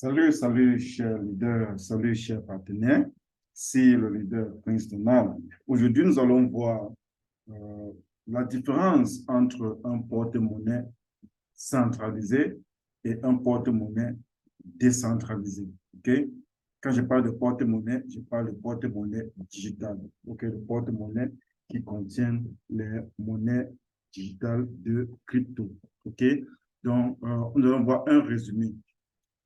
Salut, salut, chers leaders, salut, chers partenaires. C'est le leader Prince Donald. Aujourd'hui, nous allons voir euh, la différence entre un porte-monnaie centralisé et un porte-monnaie décentralisé. OK? Quand je parle de porte-monnaie, je parle de porte-monnaie digital. OK? Le porte-monnaie qui contient les monnaies digitales de crypto. OK? Donc, nous allons voir un résumé.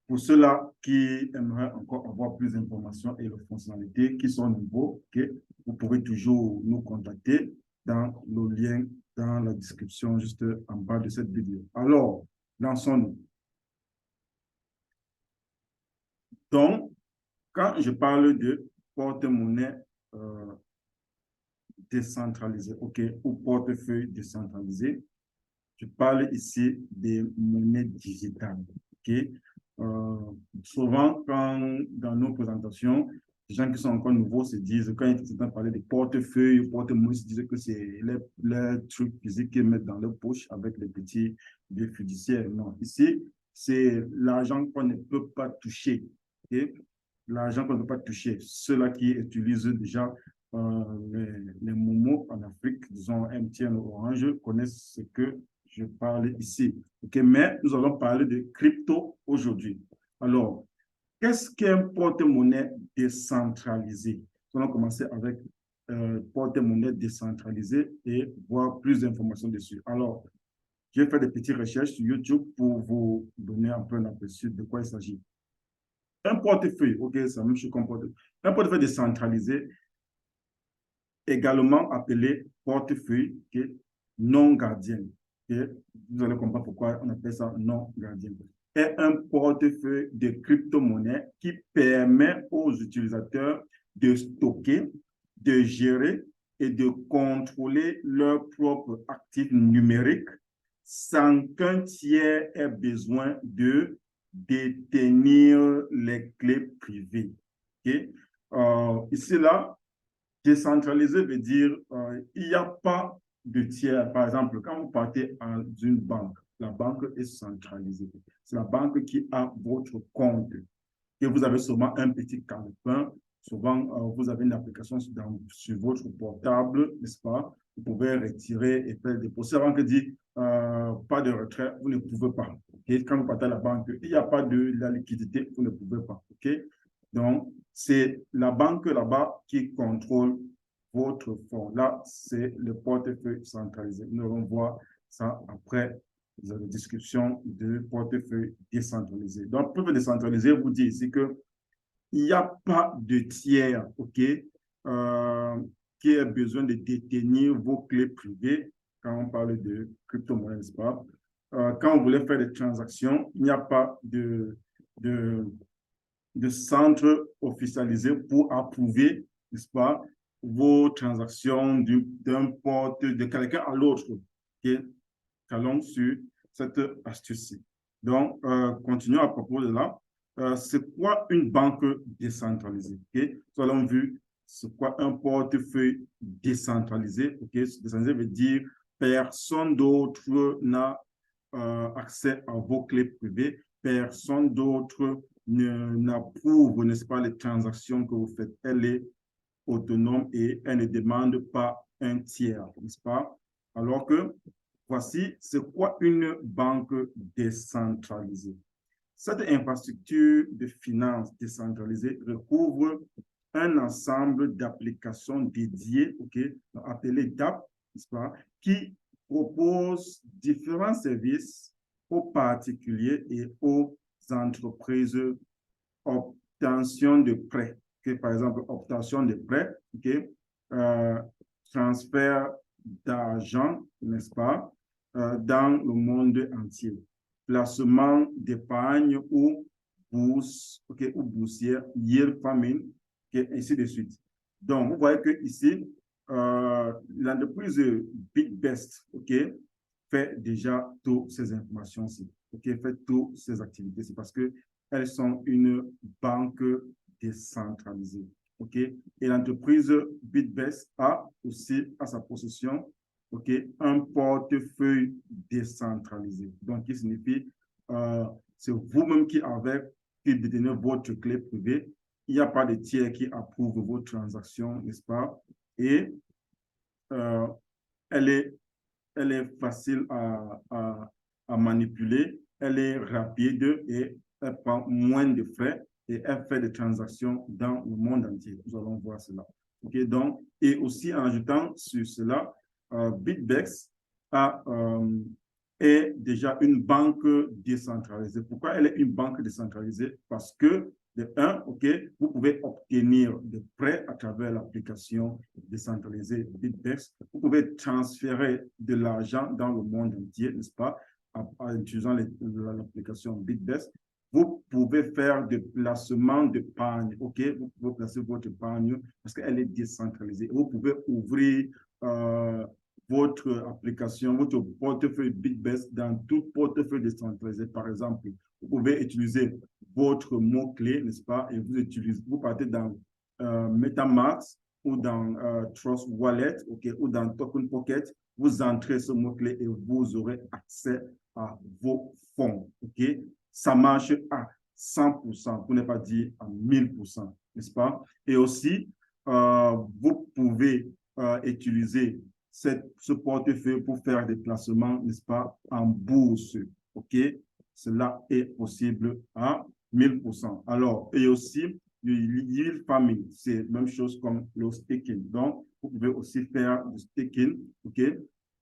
Pour ceux-là qui aimeraient encore avoir plus d'informations et de fonctionnalités qui sont nouveaux, okay, vous pouvez toujours nous contacter dans le lien dans la description juste en bas de cette vidéo. Alors, lançons-nous. Donc, quand je parle de porte-monnaie décentralisé, OK, ou portefeuille décentralisé, je parle ici des monnaies digitales, OK? Euh, Souvent, quand dans nos présentations, les gens qui sont encore nouveaux se disent, quand ils entendent parler de portefeuille, porte-monnaie, ils se disent que c'est les trucs physiques qu'ils mettent dans leur poche avec les petits billets fiduciaires. Non, ici, c'est l'argent qu'on ne peut pas toucher. Okay? L'argent qu'on ne peut pas toucher. Ceux-là qui utilisent déjà les Momo en Afrique, disons MTN ou Orange, connaissent ce que je parle ici. Okay? Mais nous allons parler de crypto aujourd'hui. Alors, qu'est-ce qu'un porte-monnaie décentralisé? Nous allons commencer avec porte-monnaie décentralisé et voir plus d'informations dessus. Alors, j'ai fait des petites recherches sur YouTube pour vous donner un peu un aperçu de quoi il s'agit. Un portefeuille, ok, c'est la même chose qu'un portefeuille. Un portefeuille décentralisé, également appelé portefeuille non gardien. Okay? Vous allez comprendre pourquoi on appelle ça non gardien. Est un portefeuille de crypto-monnaies qui permet aux utilisateurs de stocker, de gérer et de contrôler leurs propres actifs numériques sans qu'un tiers ait besoin de détenir les clés privées. Okay? Ici, là, décentralisé veut dire il n'y a pas de tiers. Par exemple, quand vous partez dans une banque, la banque est centralisée. C'est la banque qui a votre compte. Et vous avez souvent un petit calepin. Souvent, vous avez une application sur votre portable, n'est-ce pas? Vous pouvez retirer et faire des dépôt. C'est avant que dit pas de retrait, vous ne pouvez pas. Okay? Quand vous partez à la banque, il n'y a pas de la liquidité, vous ne pouvez pas. Okay? Donc, c'est la banque là-bas qui contrôle votre fonds. Là, c'est le portefeuille centralisé. Nous allons voir ça après la description de portefeuille décentralisé. Donc, portefeuille décentralisé vous dit ici qu'il n'y a pas de tiers, OK, qui a besoin de détenir vos clés privées quand on parle de crypto-monnaie, n'est-ce pas? Quand vous voulez faire des transactions, il n'y a pas de centre officialisé pour approuver, n'est-ce pas, vos transactions d'un porte de quelqu'un à l'autre. Okay? Allons sur cette astuce-ci. Donc, continuons à propos de là. C'est quoi une banque décentralisée? Okay? Nous allons vu c'est quoi un portefeuille décentralisé. Okay? Décentralisé veut dire personne d'autre n'a accès à vos clés privées, personne d'autre n'approuve, n'est-ce pas, les transactions que vous faites. Elle est autonome et elle ne demande pas un tiers, n'est-ce pas? Alors que voici, c'est quoi une banque décentralisée? Cette infrastructure de finances décentralisée recouvre un ensemble d'applications dédiées, okay, appelées DApp, n'est-ce pas, qui proposent différents services aux particuliers et aux entreprises. Obtention de prêts, okay, par exemple, obtention de prêts, okay, transfert d'argent, n'est-ce pas, dans le monde entier, placement d'épargne ou bourse, okay, ou boursière, yield farming, okay, ainsi de suite. Donc, vous voyez que ici, l'entreprise BitBest, okay, fait déjà toutes ces informations-ci, okay, fait toutes ces activités. C'est parce que elles sont une banque décentralisée. Okay? Et l'entreprise BitBest a aussi à sa possession, okay, un portefeuille décentralisé. Donc, qui signifie c'est vous-même qui avez qui détenez votre clé privée. Il n'y a pas de tiers qui approuve vos transactions, n'est-ce pas? Et elle est facile à manipuler, elle est rapide et elle prend moins de frais et elle fait des transactions dans le monde entier. Nous allons voir cela. Okay, donc, et aussi en ajoutant sur cela, BitBEX est déjà une banque décentralisée. Pourquoi elle est une banque décentralisée? Parce que, de un, OK, vous pouvez obtenir des prêts à travers l'application décentralisée BitBEX. Vous pouvez transférer de l'argent dans le monde entier, n'est-ce pas, en utilisant l'application BitBEX. Vous pouvez faire des placements d'épargne, OK? Vous pouvez placer votre épargne parce qu'elle est décentralisée. Vous pouvez ouvrir votre application, votre portefeuille BitBEX dans tout portefeuille décentralisé. Par exemple, vous pouvez utiliser votre mot-clé, n'est-ce pas? Et vous partez dans MetaMask ou dans Trust Wallet, OK, ou dans Token Pocket. Vous entrez ce mot-clé et vous aurez accès à vos fonds, OK? Ça marche à 100%, pour ne pas dire à 1000%, n'est-ce pas? Et aussi, vous pouvez utiliser ce portefeuille pour faire des placements, n'est-ce pas, en bourse, OK? Cela est possible à 1000%. Alors, et aussi, le yield farming, c'est la même chose comme le staking. Donc, vous pouvez aussi faire du staking, OK,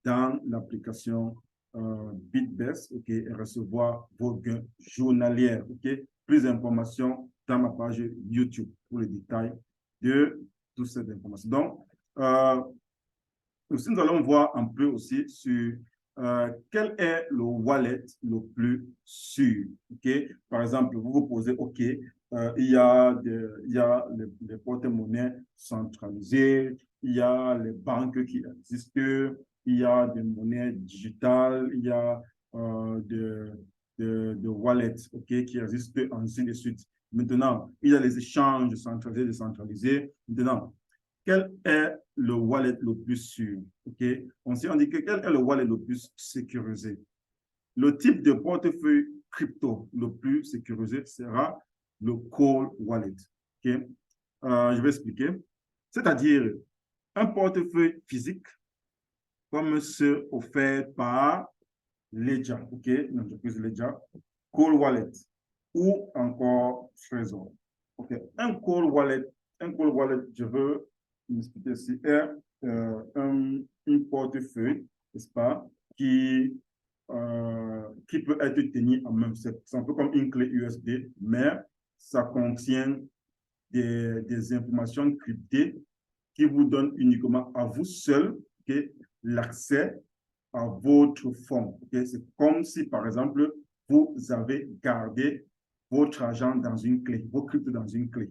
dans l'application BitBEX, OK, et recevoir vos gains journaliers, OK. Plus d'informations dans ma page YouTube pour les détails de toutes ces informations. Donc, aussi, nous allons voir un peu aussi sur quel est le wallet le plus sûr. Okay? Par exemple, vous vous posez, OK, il y a les porte-monnaies centralisées, il y a les banques qui existent, il y a des monnaies digitales, il y a de wallets, OK, qui existent, ainsi de suite. Maintenant, il y a les échanges centralisés, décentralisés. Maintenant, quel est le wallet le plus sûr? Okay? On s'est indiqué quel est le wallet le plus sécurisé. Le type de portefeuille crypto le plus sécurisé sera le Cold Wallet. Okay? Je vais expliquer. C'est-à-dire un portefeuille physique comme ceux offerts par Ledger, okay? L'entreprise Ledger, Cold Wallet ou encore Trezor. Okay? Un Cold Wallet, je veux expliquer ici, est un portefeuille, n'est-ce pas, qui peut être tenu en même. C'est un peu comme une clé USB, mais ça contient des informations cryptées qui vous donnent uniquement à vous seul, okay, l'accès à votre fonds. Okay? C'est comme si, par exemple, vous avez gardé votre argent dans une clé, vos cryptos dans une clé.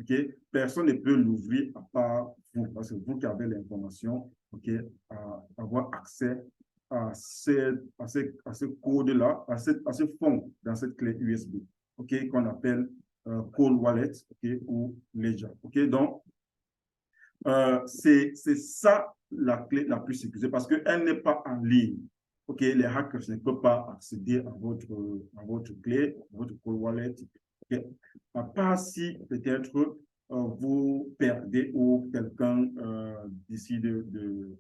Okay? Personne ne peut l'ouvrir à part vous, parce que vous qui avez l'information, okay, à avoir accès à ce code-là, à ce fonds dans cette clé USB, okay, qu'on appelle Cold Wallet, okay, ou Ledger. Okay? Donc, c'est ça la clé la plus sécurisée parce qu'elle n'est pas en ligne. OK, les hackers ne peuvent pas accéder à votre clé, à votre cold wallet. Okay. À part si peut-être vous perdez ou quelqu'un décide de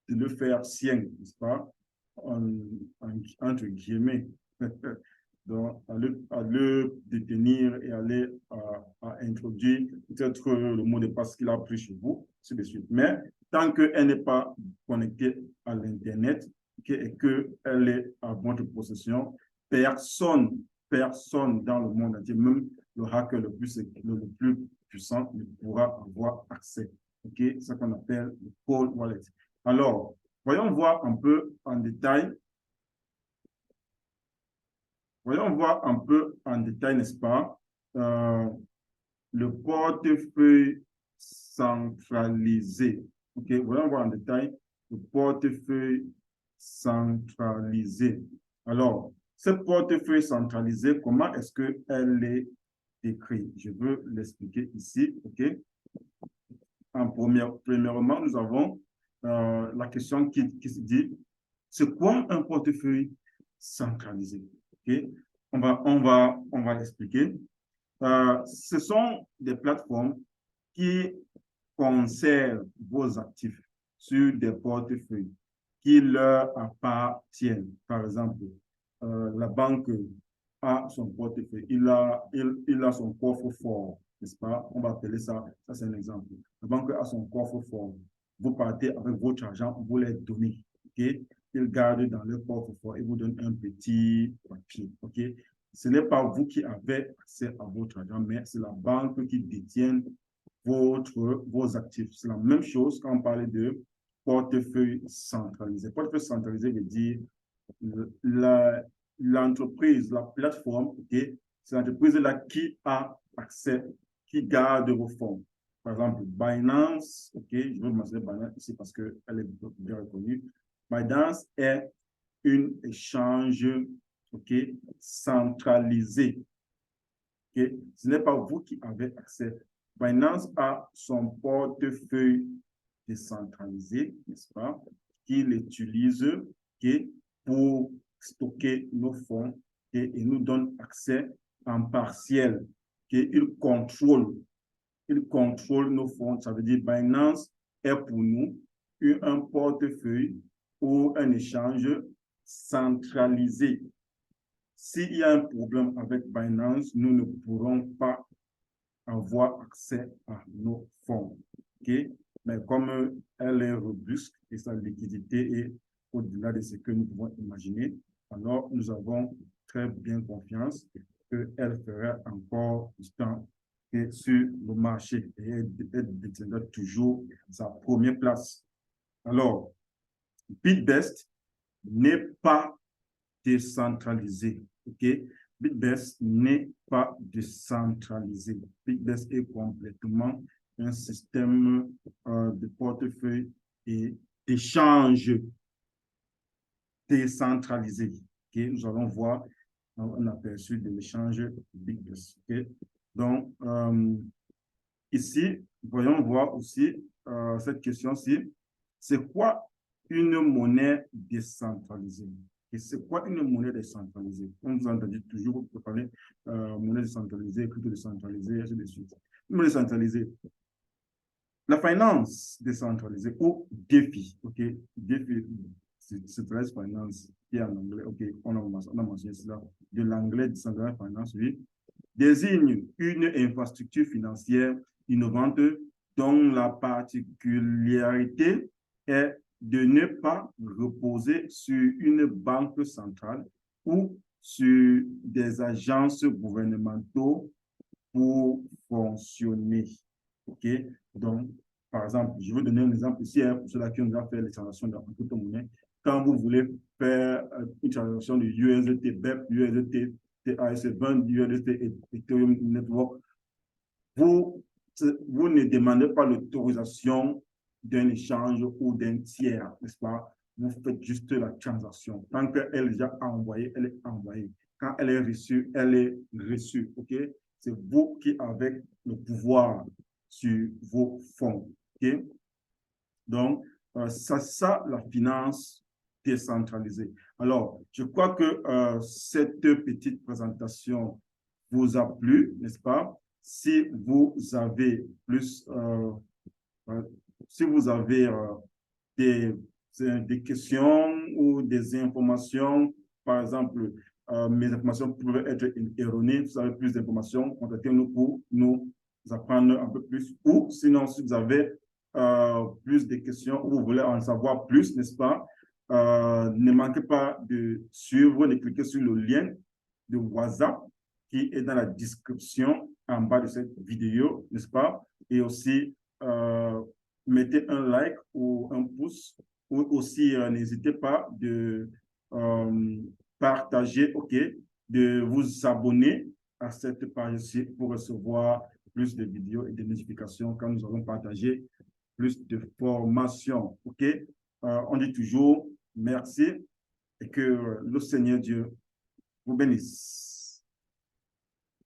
le faire sien, n'est-ce pas, entre guillemets. Donc, à le détenir et aller à introduire peut-être le mot de passe qu'il a pris chez vous, ainsi de suite. Mais tant qu'elle n'est pas connectée à l'Internet et qu'elle est à votre possession, personne dans le monde entier, même le hacker le plus puissant, ne pourra avoir accès. C'est ce qu'on appelle le cold wallet. Alors, voyons voir un peu en détail. Voyons voir un peu en détail, n'est-ce pas, le portefeuille centralisé. OK, voyons voir en détail le portefeuille centralisé. Alors, ce portefeuille centralisé, comment est-ce qu'elle est décrite? Je veux l'expliquer ici. OK. Premièrement, nous avons la question qui se dit, c'est quoi un portefeuille centralisé? Okay? on va l'expliquer. Ce sont des plateformes qui conservent vos actifs sur des portefeuilles qui leur appartiennent. Par exemple, la banque a son portefeuille, il a son coffre-fort, n'est-ce pas? On va appeler ça, c'est un exemple. La banque a son coffre-fort. Vous partez avec votre argent, vous les donnez, ok? Ils gardent dans leur coffre-fort et vous donnent un petit papier, ok? Ce n'est pas vous qui avez accès à votre argent, mais c'est la banque qui détient vos actifs. C'est la même chose quand on parle de portefeuille centralisé. Portefeuille centralisé veut dire l'entreprise, la plateforme, okay, c'est l'entreprise-là qui a accès, qui garde vos fonds. Par exemple, Binance, ok, je vais mentionner Binance ici parce qu'elle est bien reconnue. Binance est un échange, ok, centralisé. Okay? Ce n'est pas vous qui avez accès. Binance a son portefeuille décentralisé, n'est-ce pas, qu'il utilise, okay, pour stocker nos fonds, okay, et nous donne accès en partiel. Okay? Il contrôle nos fonds. Ça veut dire Binance est pour nous un portefeuille ou un échange centralisé. S'il y a un problème avec Binance, nous ne pourrons pas avoir accès à nos fonds. Okay? Mais comme elle est robuste et sa liquidité est au-delà de ce que nous pouvons imaginer, alors nous avons très bien confiance qu'elle fera encore du temps sur le marché et elle détiendra toujours sa première place. Alors, BitBest n'est pas décentralisé. OK? BitBest n'est pas décentralisé. BitBest est complètement un système de portefeuille et d'échange décentralisé. Okay? Nous allons voir un aperçu de l'échange BitBest. Okay? Donc, ici, voyons voir aussi cette question-ci. C'est quoi une monnaie décentralisée? Et c'est quoi une monnaie décentralisée? On vous a entendu toujours parler monnaie décentralisée, crypto décentralisée, ainsi de suite. Une monnaie décentralisée. La finance décentralisée ou DeFi, ok? DeFi, c'est très finance qui est en anglais, ok? On a mentionné cela. De l'anglais décentralisé finance, oui. Désigne une infrastructure financière innovante dont la particularité est de ne pas reposer sur une banque centrale ou sur des agences gouvernementaux pour fonctionner. OK? Donc, par exemple, je vais donner un exemple ici pour ceux qui ont déjà fait les transactions dans crypto-monnaie. Quand vous voulez faire une transaction de USDT, BEP, USDT, TAS20, USDT, Ethereum Network, vous ne demandez pas l'autorisation d'un échange ou d'un tiers, n'est-ce pas? Vous faites juste la transaction. Tant qu'elle est déjà envoyée, elle est envoyée. Quand elle est reçue, elle est reçue. OK? C'est vous qui avez le pouvoir sur vos fonds. OK? Donc, c'est ça la finance décentralisée. Alors, je crois que cette petite présentation vous a plu, n'est-ce pas? Si vous avez plus, si vous avez des questions ou des informations, par exemple, mes informations peuvent être erronées, vous avez plus d'informations, contactez-nous pour nous apprendre un peu plus. Ou sinon, si vous avez plus de questions ou vous voulez en savoir plus, n'est-ce pas? Ne manquez pas de suivre, de cliquer sur le lien de WhatsApp qui est dans la description en bas de cette vidéo, n'est-ce pas? Et aussi, mettez un like ou un pouce, ou aussi n'hésitez pas de partager, ok, de vous abonner à cette page-ci pour recevoir plus de vidéos et de notifications quand nous allons partager plus de formations, ok? On dit toujours merci et que le Seigneur Dieu vous bénisse.